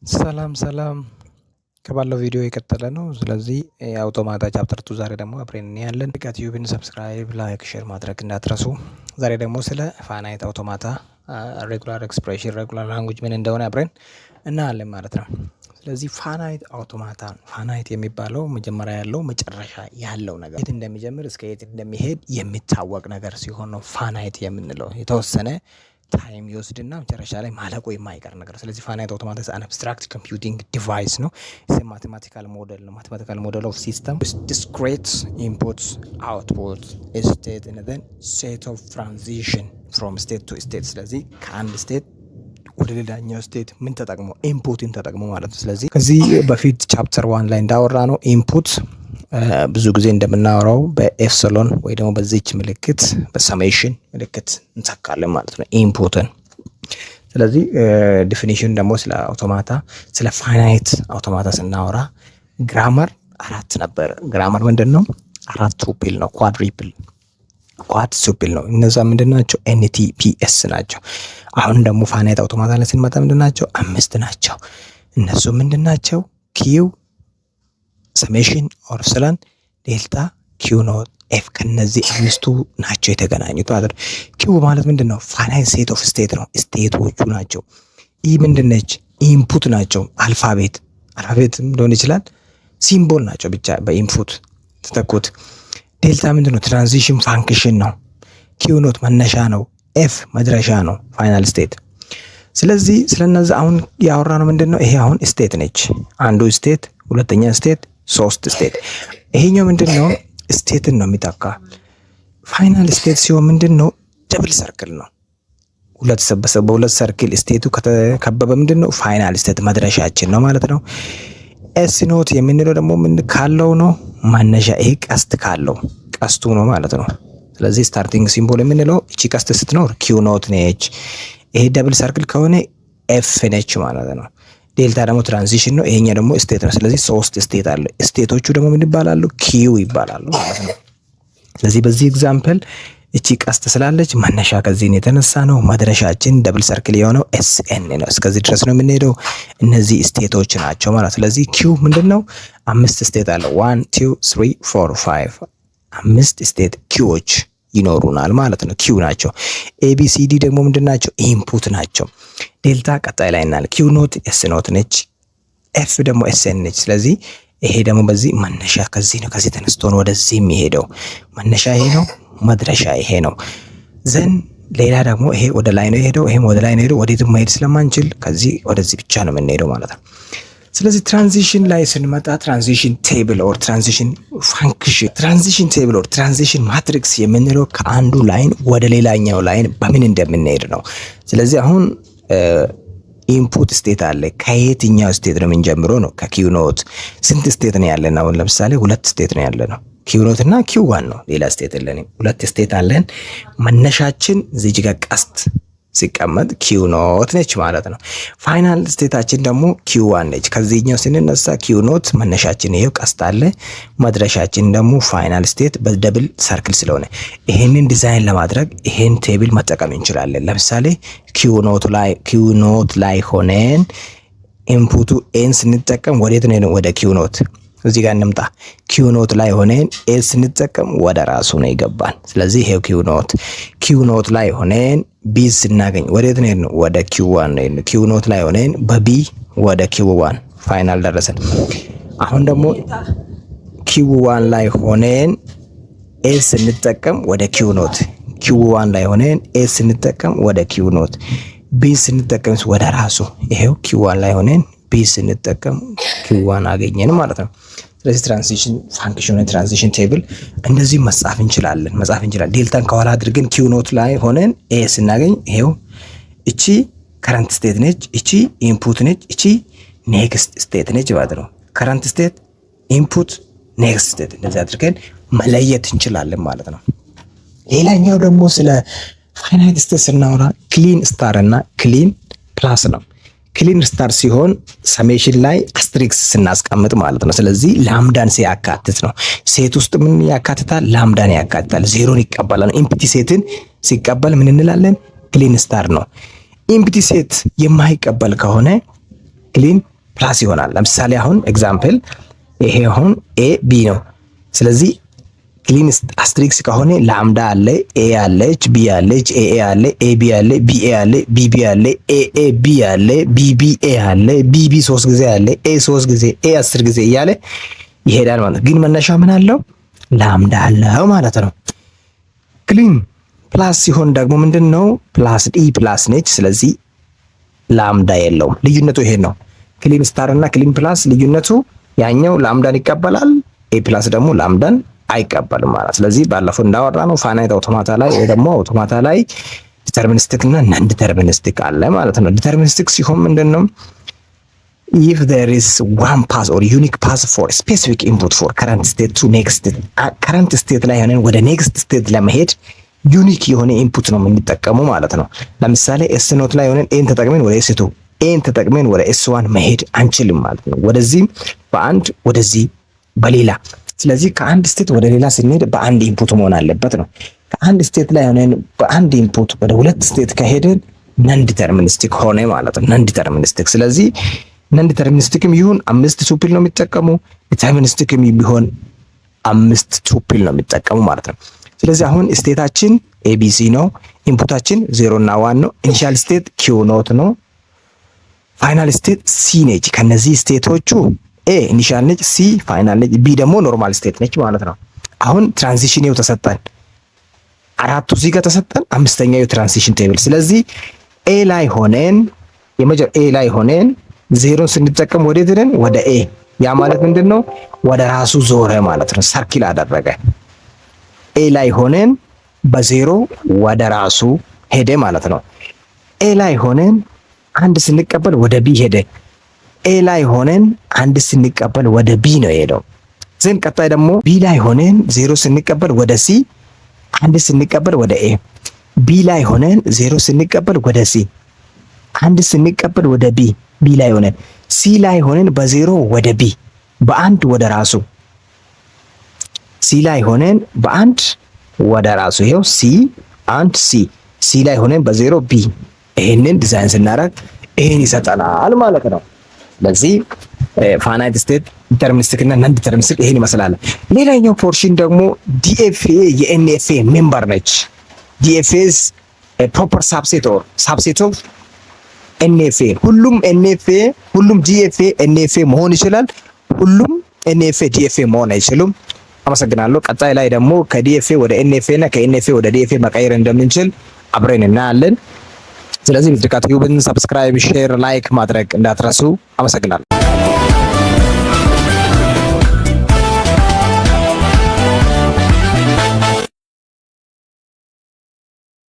ሰላም ከባለው ቪዲዮ የቀጠለ ነው። ስለዚህ አውቶማታ ቻፕተር 2 ዛሬ ደግሞ አብረን እናያለን። ዩቲዩብን ሰብስክራይብ፣ ላይክ፣ ሼር ማድረግ እንዳትረሱ። ዛሬ ደግሞ ስለ ፋናይት አውቶማታ ሬጉላር ኤክስፕሬሽን ሬጉላር ላንጉጅ ምን እንደሆነ አብረን እናያለን ማለት ነው። ስለዚህ ፋናይት አውቶማታ ፋናይት የሚባለው መጀመሪያ ያለው መጨረሻ ያለው ነገር የት እንደሚጀምር እስከ የት እንደሚሄድ የሚታወቅ ነገር ሲሆን ነው ፋናይት የምንለው። የተወሰነ ታይም ይወስድና መጨረሻ ላይ ማለቁ የማይቀር ነገር። ስለዚህ ፋናይት አውቶማታ አን አብስትራክት ኮምፒውቲንግ ዲቫይስ ነው። ማቴማቲካል ሞዴል ነው። ማቴማቲካል ሞዴል ኦፍ ሲስተም discrete inputs output state and then state of transition from state to state። ስለዚህ ከአንድ ስቴት ወደ ሌላኛው ስቴት ምን ተጠቅሞ ኢንፑትን ተጠቅሞ ማለት ነው። ስለዚህ ከዚህ በፊት ቻፕተር 1 ላይ እንዳወራ ነው ኢንፑት ብዙ ጊዜ እንደምናወራው በኤፕሲሎን ወይ ደግሞ በዚች ምልክት በሰሜሽን ምልክት እንተካለን ማለት ነው ኢንፑትን። ስለዚህ ዲፊኒሽን ደግሞ ስለ አውቶማታ ስለ ፋይናይት አውቶማታ ስናወራ ግራመር 4 ነበር። ግራመር ምንድነው? 4 ቱፕል ነው። ኳድ ቱፕል ነው። እነዛ ምንድናቸው? ኤንቲፒኤስ ናቸው። አሁን ደግሞ ፋይናይት አውቶማታ ላይ ስንመጣ ምንድናቸው? 5 ናቸው። እነሱ ምንድናቸው? ኪው ሰሜሽን ኦርሰላን ዴልታ ኪው ኖት ኤፍ ከነዚህ 5ቱ ናቸው የተገናኙት ማለት ነው። ኪው ማለት ምንድነው? ፋይናይት ሴት ኦፍ ስቴት ነው። ስቴቶቹ ናቸው። ኢ ምንድነች? ኢንፑት ናቸው። አልፋቤት ሊሆን ይችላል፣ ሲምቦል ናቸው። ብቻ በኢንፑት ተተኩት። ዴልታ ምንድነው? ትራንዚሽን ፋንክሽን ነው። ኪው ኖት መነሻ ነው። ኤፍ መድረሻ ነው፣ ፋይናል ስቴት። ስለዚህ ስለነዚህ አሁን ያወራ ነው ምንድነው? ይሄ አሁን ስቴት ነች። አንዱ ስቴት፣ ሁለተኛ ስቴት፣ 3 ስቴት። ይሄኛው ምንድነው? ስቴትን ነው የሚተካ። ፋይናል ስቴት ሲሆን ምንድነው? ደብል ሰርክል ነው። በሁለት ሰርክል ስቴቱ ከተከበበ ምንድነው? ፋይናል ስቴት መድረሻችን ነው ማለት ነው። ኤስ ኖት የምንለው ደግሞ ምን ካለው ነው? ማነሻ። ይሄ ቀስት ካለው ቀስቱ ነው ማለት ነው። ስለዚህ ስታርቲንግ ሲምቦል የምንለው እቺ ቀስት ስትኖር ኪው ኖት ነች። ይሄ ደብል ሰርክል ከሆነ ኤፍ ነች ማለት ነው። ዴልታ ደግሞ ትራንዚሽን ነው። ይሄኛ ደግሞ ስቴት ነው። ስለዚህ 3 ስቴት አለ። ስቴቶቹ ደግሞ ምን ይባላሉ? ኪው ይባላሉ ማለት ነው። ስለዚህ በዚህ ኤግዛምፕል እቺ ቀስት ስላለች መነሻ ከዚህ የተነሳ ነው። መድረሻችን ደብል ሰርክል የሆነው ኤስኤን ነው። እስከዚህ ድረስ ነው የምንሄደው። እነዚህ ስቴቶች ናቸው ማለት። ስለዚህ ኪው ምንድነው? 5 ስቴት አለ። 1 2 3 4 5 5 ስቴት ኪዎች ይኖሩናል ማለት ነው። ኪው ናቸው። ኤቢሲዲ ደግሞ ምንድናቸው? ኢንፑት ናቸው። ዴልታ ቀጣይ ላይ እናል። ኪው ኖት ኤስ ኖት ነች። ኤፍ ደግሞ ኤስኤን ነች። ስለዚህ ይሄ ደግሞ በዚህ መነሻ ከዚህ ነው። ከዚህ ተነስቶ ነው ወደዚህ የሚሄደው። መነሻ ይሄ ነው፣ መድረሻ ይሄ ነው። ዘን ሌላ ደግሞ ይሄ ወደ ላይ ነው የሄደው፣ ይሄም ወደ ላይ ነው የሄደው። ወዴትም መሄድ ስለማንችል ከዚህ ወደዚህ ብቻ ነው የምንሄደው ማለት ነው። ስለዚህ ትራንዚሽን ላይ ስንመጣ ትራንዚሽን ቴብል ኦር ትራንዚሽን ፋንክሽን፣ ትራንዚሽን ቴብል ኦር ትራንዚሽን ማትሪክስ የምንለው ከአንዱ ላይን ወደ ሌላኛው ላይን በምን እንደምንሄድ ነው። ስለዚህ አሁን ኢንፑት ስቴት አለ። ከየትኛው ስቴት ነው የምንጀምረው ነው? ከኪው ኖት። ስንት ስቴት ነው ያለን? አሁን ለምሳሌ 2 ስቴት ነው ያለነው። ኪው ኖት እና ኪው ዋን ነው። ሌላ ስቴት የለንም። 2 ስቴት አለን። መነሻችን እዚህ ጋር ቀስት ሲቀመጥ ኪው ኖት ነች ማለት ነው። ፋይናል ስቴታችን ደግሞ ኪው ዋን ነች። ከዚህኛው ስንነሳ ኪው ኖት መነሻችን ይሄው ቀስት አለ። መድረሻችን ደግሞ ፋይናል ስቴት በደብል ሰርክል ስለሆነ ይሄንን ዲዛይን ለማድረግ ይሄን ቴብል መጠቀም እንችላለን። ለምሳሌ ኪው ኖት ላይ ሆነን ኢንፑቱ ኤን ስንጠቀም ወዴት ነው? ወደ ኪው ኖት። እዚህ ጋር እንምጣ። ኪው ኖት ላይ ሆነን ኤ ስንጠቀም ወደ ራሱ ነው ይገባል። ስለዚህ ይሄው ኪው ኖት ላይ ሆነን ቢ ስናገኝ ወዴት ነው? ወደ ኪው ዋን ነው። ኪው ኖት ላይ ሆነን በቢ ወደ ኪው ዋን ፋይናል ደረሰን። አሁን ደግሞ ኪው ዋን ላይ ሆነን ኤ ስንጠቀም ወደ ኪው ኖት፣ ኪው ዋን ላይ ሆነን ኤ ስንጠቀም ወደ ኪው ኖት፣ ቢ ስንጠቀም ወደ ራሱ። ይሄው ኪው ዋን ላይ ሆነን ቢ ስንጠቀም ኪው ዋን አገኘን ማለት ነው። ስለዚህ ትራንዚሽን ፋንክሽን እና ትራንዚሽን ቴብል እንደዚህ መጻፍ እንችላለን። ዴልታን ከኋላ አድርገን ኪው ኖት ላይ ሆነን ኤ ስናገኝ ይሄው እቺ ከረንት ስቴት ነች፣ እቺ ኢንፑት ነች፣ እቺ ኔክስት ስቴት ነች ማለት ነው። ከረንት ስቴት፣ ኢንፑት፣ ኔክስት ስቴት እንደዚህ አድርገን መለየት እንችላለን ማለት ነው። ሌላኛው ደግሞ ስለ ፋይናይት ስቴት ስናወራ ክሊን ስታር እና ክሊን ፕላስ ነው። ክሊን ስታር ሲሆን ሰሜሽን ላይ አስትሪክስ ስናስቀምጥ ማለት ነው። ስለዚህ ላምዳን ሲያካትት ነው። ሴት ውስጥ ምን ያካትታል? ላምዳን ያካትታል። ዜሮን ይቀበላል። ኢምፕቲ ሴትን ሲቀበል ምን እንላለን? ክሊን ስታር ነው። ኢምፕቲ ሴት የማይቀበል ከሆነ ክሊን ፕላስ ይሆናል። ለምሳሌ አሁን ኤግዛምፕል ይሄ አሁን ኤ ቢ ነው። ስለዚህ ክሊን አስትሪክስ ከሆነ ላምዳ አለ፣ ኤ አለች፣ ቢ አለች፣ ኤ አለ፣ ኤ ቢ አለ፣ ቢ ኤ አለ፣ ቢ ቢ አለ፣ ኤ ቢ አለ፣ ቢ ቢ ኤ አለ፣ ቢ ቢ 3 ጊዜ አለ፣ ኤ 3 ጊዜ፣ ኤ 10 ጊዜ እያለ ይሄዳል ማለት ግን መነሻ ምን አለው? ላምዳ አለው ማለት ነው። ክሊን ፕላስ ሲሆን ደግሞ ምንድነው? ፕላስ ዲ ፕላስ ነች። ስለዚህ ላምዳ የለውም። ልዩነቱ ይሄ ነው። ክሊን ስታር እና ክሊን ፕላስ ልዩነቱ ያኛው ላምዳን ይቀበላል፣ ኤ ፕላስ ደግሞ ላምዳን አይቀበልም ማለት። ስለዚህ ባለፈው እንዳወራ ነው ፋይናይት አውቶማታ ላይ ወይ ደግሞ አውቶማታ ላይ ዲተርሚኒስቲክ እና ነን ዲተርሚኒስቲክ አለ ማለት ነው። ዲተርሚኒስቲክ ሲሆን ምንድነው? if there is one path or unique path for specific input for current state to next state current state ላይ ሆነን ወደ next state ለመሄድ ዩኒክ የሆነ ኢንፑት ነው የምንጠቀሙ ማለት ነው። ለምሳሌ ኤስ ኖት ላይ ሆነን ኤን ተጠቅመን ወደ ኤስ ቱ ኤን ተጠቅመን ወደ ኤስ ዋን መሄድ አንችልም ማለት ነው። ወደዚህ በአንድ ወደዚህ በሌላ። ስለዚህ ከአንድ ስቴት ወደ ሌላ ስንሄድ በአንድ ኢንፑት መሆን አለበት ነው። ከአንድ ስቴት ላይ ሆነን በአንድ ኢንፑት ወደ ሁለት ስቴት ከሄድን ነን ዲተርሚኒስቲክ ሆነ ማለት ነው። ነን ዲተርሚኒስቲክ። ስለዚህ ነን ዲተርሚኒስቲክም ይሁን 5 ቱፕል ነው የሚጠቀሙ፣ ዲተርሚኒስቲክም ቢሆን 5 ቱፕል ነው የሚጠቀሙ ማለት ነው። ስለዚህ አሁን ስቴታችን ኤቢሲ ነው፣ ኢንፑታችን 0 እና 1 ነው፣ ኢኒሻል ስቴት ኪው ኖት ነው፣ ፋይናል ስቴት ሲ ነች። ከነዚህ ስቴቶቹ ኤ ኢኒሻል ነች፣ ሲ ፋይናል ነች፣ ቢ ደግሞ ኖርማል ስቴት ነች ማለት ነው። አሁን ትራንዚሽን ይው ተሰጠን፣ አራቱ እዚህ ጋር ተሰጠን፣ አምስተኛው የትራንዚሽን ቴብል። ስለዚህ ኤ ላይ ሆነን ኤ ላይ ሆነን ዜሮን ስንጠቀም ወዴት ሄደን? ወደ ኤ። ያ ማለት ምንድነው? ወደ ራሱ ዞረ ማለት ነው። ሰርኪል አደረገ። ኤ ላይ ሆነን በዜሮ ወደ ራሱ ሄደ ማለት ነው። ኤ ላይ ሆነን አንድ ስንቀበል ወደ ቢ ሄደ። ኤ ላይ ሆነን አንድ ስንቀበል ወደ ቢ ነው የሄደው። ዘን ቀጣይ ደግሞ ቢ ላይ ሆነን ዜሮ ስንቀበል ወደ ሲ፣ አንድ ስንቀበል ወደ ኤ። ቢ ላይ ሆነን ዜሮ ስንቀበል ወደ ሲ፣ አንድ ስንቀበል ወደ ቢ። ቢ ላይ ሆነን ሲ ላይ ሆነን በዜሮ ወደ ቢ፣ በአንድ ወደ ራሱ። ሲ ላይ ሆነን በአንድ ወደ ራሱ። ይሄው ሲ አንድ ሲ ላይ ሆነን በዜሮ ቢ። ይሄንን ዲዛይን ስናደርግ ይሄን ይሰጠናል ማለት ነው። ስለዚህ ፋይናይት ስቴት ዲተርሚኒስቲክ እና ነን ዲተርሚኒስቲክ ይሄን ይመስላል። ሌላኛው ፖርሽን ደግሞ ዲኤፍኤ የኤንኤፍኤ ሜምበር ነች። ዲኤፍኤ ፕሮፐር ሳብሴት ኦር ሳብሴት ኦፍ ኤንኤፍኤ። ሁሉም ኤንኤፍኤ ሁሉም ዲኤፍኤ ኤንኤፍኤ መሆን ይችላል። ሁሉም ኤንኤፍኤ ዲኤፍኤ መሆን አይችሉም። አመሰግናለሁ። ቀጣይ ላይ ደግሞ ከዲኤፍኤ ወደ ኤንኤፍኤ እና ከኤንኤፍኤ ወደ ዲኤፍኤ መቀየር እንደምንችል አብረን እናያለን። ስለዚህ ምድርካት ዩብን ሰብስክራይብ፣ ሼር፣ ላይክ ማድረግ እንዳትረሱ። አመሰግናለሁ።